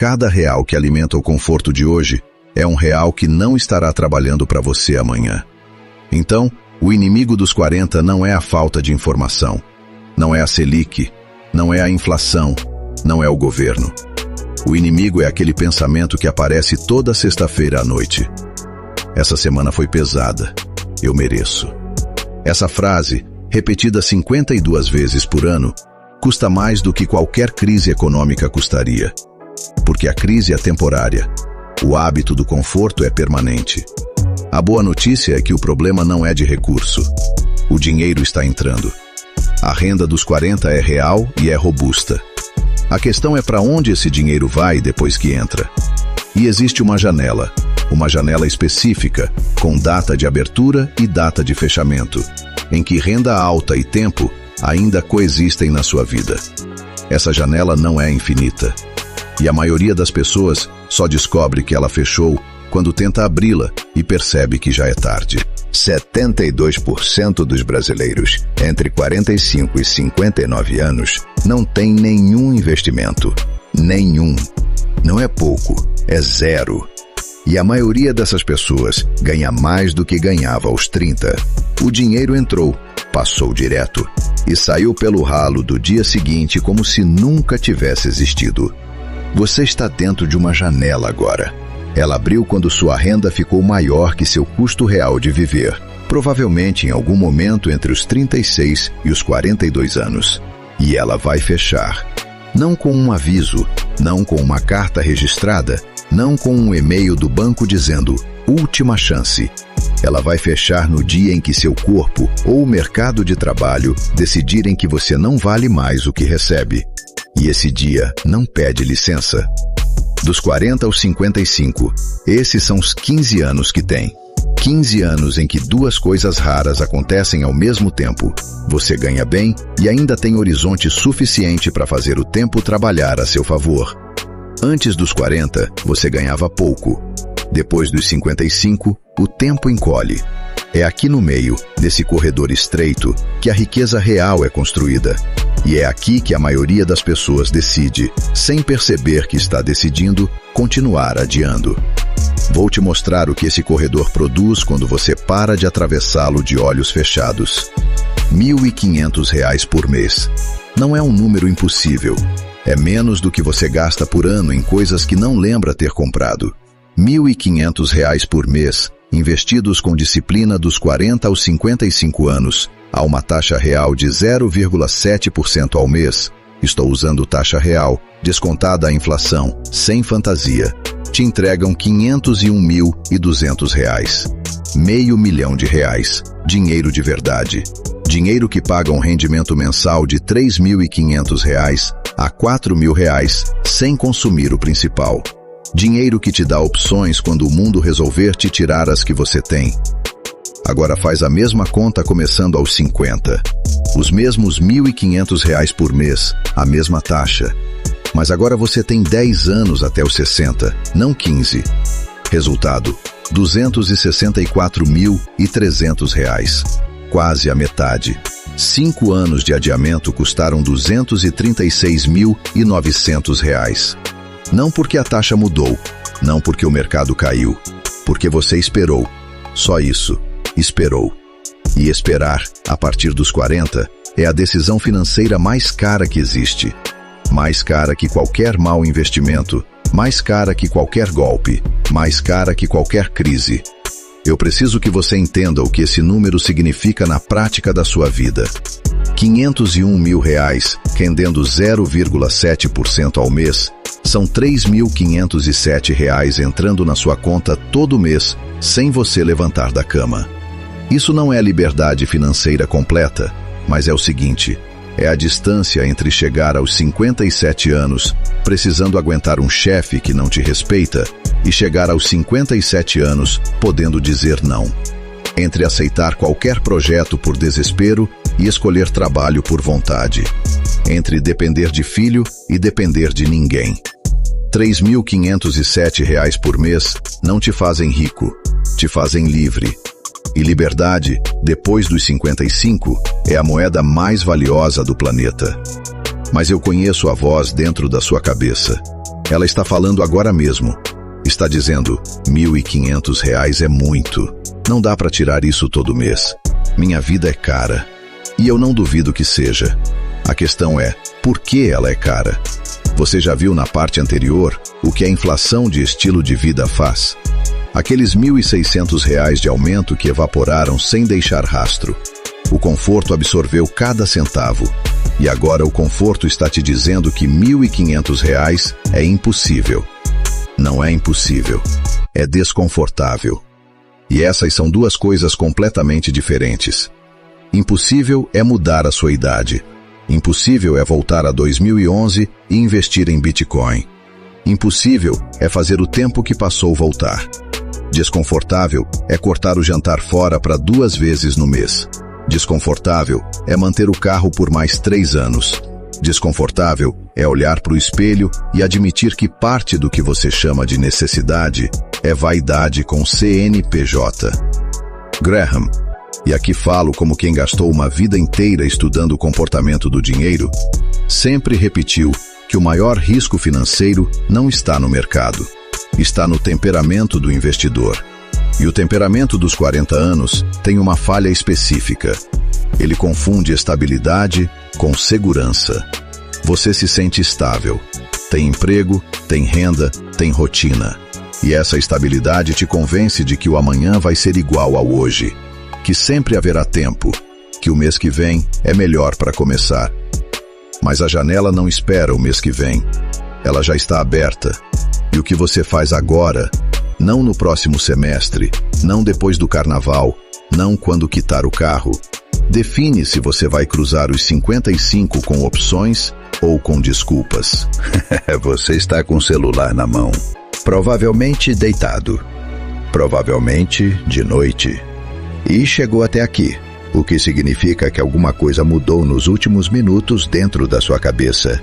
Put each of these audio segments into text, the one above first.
Cada real que alimenta o conforto de hoje é um real que não estará trabalhando para você amanhã. Então, o inimigo dos 40 não é a falta de informação, não é a Selic, não é a inflação, não é o governo. O inimigo é aquele pensamento que aparece toda sexta-feira à noite. Essa semana foi pesada. Eu mereço. Essa frase, repetida 52 vezes por ano, custa mais do que qualquer crise econômica custaria. Porque a crise é temporária. O hábito do conforto é permanente. A boa notícia é que o problema não é de recurso. O dinheiro está entrando. A renda dos 40 é real e é robusta. A questão é para onde esse dinheiro vai depois que entra. E existe uma janela específica, com data de abertura e data de fechamento, em que renda alta e tempo ainda coexistem na sua vida. Essa janela não é infinita. E a maioria das pessoas só descobre que ela fechou quando tenta abri-la e percebe que já é tarde. 72% dos brasileiros entre 45 e 59 anos não têm nenhum investimento. Nenhum. Não é pouco, é zero. E a maioria dessas pessoas ganha mais do que ganhava aos 30. O dinheiro entrou, passou direto e saiu pelo ralo do dia seguinte como se nunca tivesse existido. Você está dentro de uma janela agora. Ela abriu quando sua renda ficou maior que seu custo real de viver, provavelmente em algum momento entre os 36 e os 42 anos. E ela vai fechar. Não com um aviso, não com uma carta registrada, não com um e-mail do banco dizendo última chance. Ela vai fechar no dia em que seu corpo ou o mercado de trabalho decidirem que você não vale mais o que recebe. E esse dia não pede licença. Dos 40 aos 55, esses são os 15 anos que tem. 15 anos em que duas coisas raras acontecem ao mesmo tempo. Você ganha bem e ainda tem horizonte suficiente para fazer o tempo trabalhar a seu favor. Antes dos 40, você ganhava pouco. Depois dos 55, o tempo encolhe. É aqui no meio, desse corredor estreito, que a riqueza real é construída. E é aqui que a maioria das pessoas decide, sem perceber que está decidindo, continuar adiando. Vou te mostrar o que esse corredor produz quando você para de atravessá-lo de olhos fechados. R$ 1.500 por mês. Não é um número impossível. É menos do que você gasta por ano em coisas que não lembra ter comprado. R$ 1.500 por mês, investidos com disciplina dos 40 aos 55 anos, a uma taxa real de 0,7% ao mês. Estou usando taxa real, descontada a inflação, sem fantasia. Te entregam R$ 501.200. R$500 mil. Dinheiro de verdade. Dinheiro que paga um rendimento mensal de R$ 3.500 a R$ 4.000, sem consumir o principal. Dinheiro que te dá opções quando o mundo resolver te tirar as que você tem. Agora faz a mesma conta começando aos 50. Os mesmos R$ 1.500 por mês, a mesma taxa. Mas agora você tem 10 anos até os 60, não 15. Resultado, R$ 264.300. Quase a metade. 5 anos de adiamento custaram R$ 236.900. Não porque a taxa mudou, não porque o mercado caiu, porque você esperou. Só isso. Esperou. E esperar, a partir dos 40, é a decisão financeira mais cara que existe. Mais cara que qualquer mau investimento, mais cara que qualquer golpe, mais cara que qualquer crise. Eu preciso que você entenda o que esse número significa na prática da sua vida. R$ 501 mil, rendendo 0,7% ao mês, são R$ 3.507 entrando na sua conta todo mês, sem você levantar da cama. Isso não é liberdade financeira completa, mas é o seguinte: é a distância entre chegar aos 57 anos, precisando aguentar um chefe que não te respeita, e chegar aos 57 anos, podendo dizer não. Entre aceitar qualquer projeto por desespero e escolher trabalho por vontade. Entre depender de filho e depender de ninguém. R$ 3.507 por mês não te fazem rico, te fazem livre. E liberdade, depois dos 55, é a moeda mais valiosa do planeta. Mas eu conheço a voz dentro da sua cabeça. Ela está falando agora mesmo. Está dizendo, R$ 1.500 é muito. Não dá para tirar isso todo mês. Minha vida é cara. E eu não duvido que seja. A questão é, por que ela é cara? Você já viu na parte anterior o que a inflação de estilo de vida faz? Aqueles R$ 1.600 de aumento que evaporaram sem deixar rastro. O conforto absorveu cada centavo. E agora o conforto está te dizendo que R$ 1.500 é impossível. Não é impossível. É desconfortável. E essas são duas coisas completamente diferentes. Impossível é mudar a sua idade. Impossível é voltar a 2011 e investir em Bitcoin. Impossível é fazer o tempo que passou voltar. Desconfortável é cortar o jantar fora para 2 vezes no mês. Desconfortável é manter o carro por mais 3 anos. Desconfortável é olhar para o espelho e admitir que parte do que você chama de necessidade é vaidade com CNPJ. Graham, e aqui falo como quem gastou uma vida inteira estudando o comportamento do dinheiro, sempre repetiu que o maior risco financeiro não está no mercado, está no temperamento do investidor. E o temperamento dos 40 anos tem uma falha específica. Ele confunde estabilidade com segurança. Você se sente estável. Tem emprego, tem renda, tem rotina. E essa estabilidade te convence de que o amanhã vai ser igual ao hoje. Que sempre haverá tempo. Que o mês que vem é melhor para começar. Mas a janela não espera o mês que vem. Ela já está aberta. E o que você faz agora, não no próximo semestre, não depois do carnaval, não quando quitar o carro, define se você vai cruzar os 55 com opções ou com desculpas. Você está com o celular na mão. Provavelmente deitado. Provavelmente de noite. E chegou até aqui, o que significa que alguma coisa mudou nos últimos minutos dentro da sua cabeça.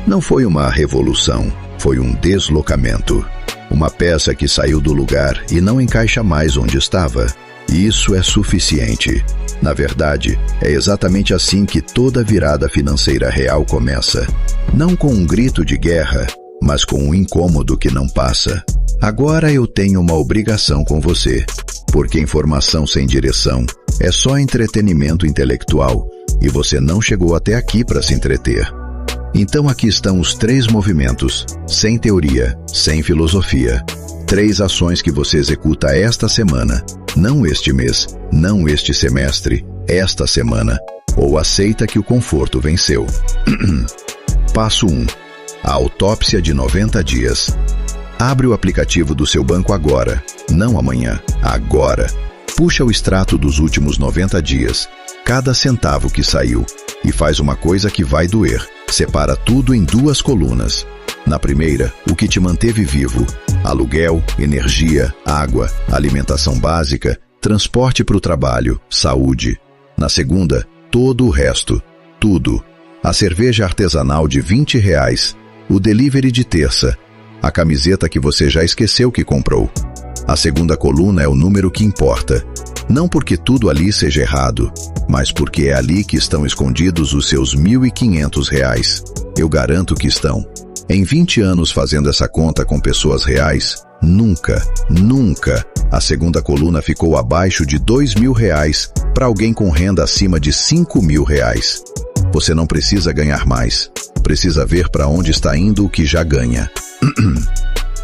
Não foi uma revolução, foi um deslocamento. Uma peça que saiu do lugar e não encaixa mais onde estava. E isso é suficiente. Na verdade, é exatamente assim que toda virada financeira real começa. Não com um grito de guerra, mas com um incômodo que não passa. Agora eu tenho uma obrigação com você, porque informação sem direção é só entretenimento intelectual e você não chegou até aqui para se entreter. Então aqui estão os 3 movimentos, sem teoria, sem filosofia. 3 ações que você executa esta semana, não este mês, não este semestre, esta semana, ou aceita que o conforto venceu. Passo 1. A autópsia de 90 dias. Abre o aplicativo do seu banco agora, não amanhã, agora. Puxa o extrato dos últimos 90 dias, cada centavo que saiu, e faz uma coisa que vai doer. Separa tudo em 2 colunas. Na primeira, o que te manteve vivo. Aluguel, energia, água, alimentação básica, transporte para o trabalho, saúde. Na segunda, todo o resto. Tudo. A cerveja artesanal de R$20, o delivery de terça, a camiseta que você já esqueceu que comprou. A segunda coluna é o número que importa. Não porque tudo ali seja errado, mas porque é ali que estão escondidos os seus R$1.500. Eu garanto que estão. Em 20 anos fazendo essa conta com pessoas reais, nunca a segunda coluna ficou abaixo de R$2.000 para alguém com renda acima de R$5.000. Você não precisa ganhar mais. Precisa ver para onde está indo o que já ganha.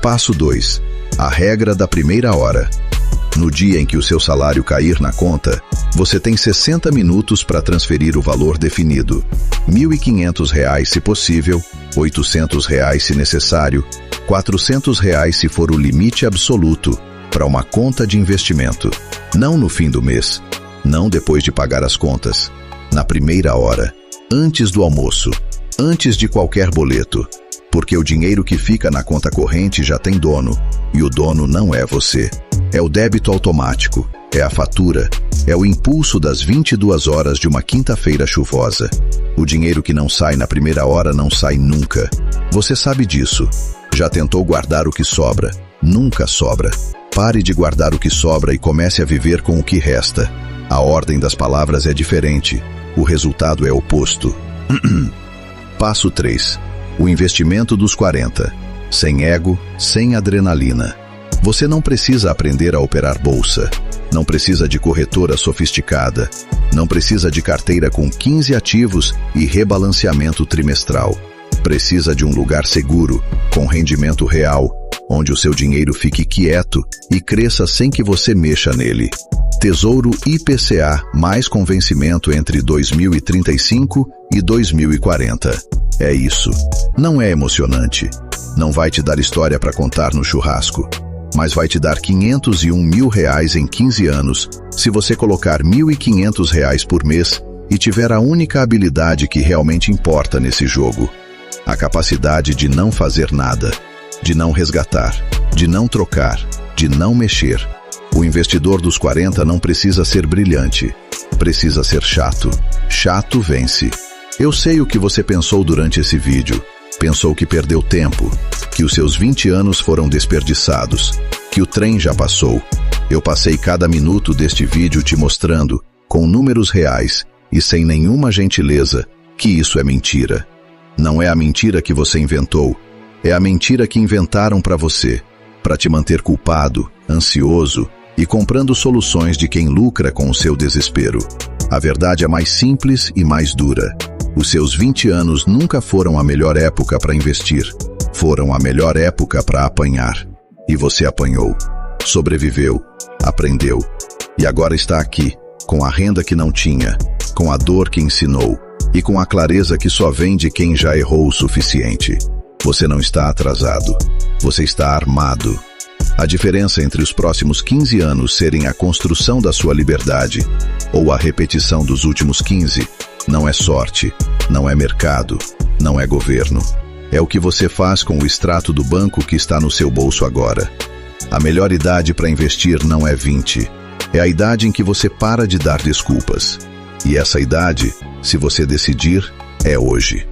Passo 2. A regra da primeira hora. No dia em que o seu salário cair na conta, você tem 60 minutos para transferir o valor definido. R$1.500 se possível, R$800 se necessário, R$400 se for o limite absoluto, para uma conta de investimento. Não no fim do mês, não depois de pagar as contas. Na primeira hora, antes do almoço, antes de qualquer boleto. Porque o dinheiro que fica na conta corrente já tem dono, e o dono não é você. É o débito automático, é a fatura, é o impulso das 22 horas de uma quinta-feira chuvosa. O dinheiro que não sai na primeira hora não sai nunca. Você sabe disso. Já tentou guardar o que sobra? Nunca sobra. Pare de guardar o que sobra e comece a viver com o que resta. A ordem das palavras é diferente. O resultado é oposto. Passo 3. O investimento dos 40. sem ego, sem adrenalina. Você não precisa aprender a operar bolsa, não precisa de corretora sofisticada, não precisa de carteira com 15 ativos e rebalanceamento trimestral. Precisa de um lugar seguro, com rendimento real, onde o seu dinheiro fique quieto e cresça sem que você mexa nele. Tesouro IPCA mais com vencimento entre 2035 e 2040. É isso. Não é emocionante. Não vai te dar história para contar no churrasco, mas vai te dar R$501 mil em 15 anos se você colocar R$1.500 por mês e tiver a única habilidade que realmente importa nesse jogo: a capacidade de não fazer nada, de não resgatar, de não trocar, de não mexer. O investidor dos 40 não precisa ser brilhante, precisa ser chato. Chato vence. Eu sei o que você pensou durante esse vídeo. Pensou que perdeu tempo, que os seus 20 anos foram desperdiçados, que o trem já passou. Eu passei cada minuto deste vídeo te mostrando, com números reais e sem nenhuma gentileza, que isso é mentira. Não é a mentira que você inventou, é a mentira que inventaram para você, para te manter culpado, ansioso e comprando soluções de quem lucra com o seu desespero. A verdade é mais simples e mais dura. Os seus 20 anos nunca foram a melhor época para investir. Foram a melhor época para apanhar. E você apanhou, sobreviveu, aprendeu. E agora está aqui, com a renda que não tinha, com a dor que ensinou e com a clareza que só vem de quem já errou o suficiente. Você não está atrasado, você está armado. A diferença entre os próximos 15 anos serem a construção da sua liberdade ou a repetição dos últimos 15 não é sorte, não é mercado, não é governo. É o que você faz com o extrato do banco que está no seu bolso agora. A melhor idade para investir não é 20. É a idade em que você para de dar desculpas. E essa idade, se você decidir, é hoje.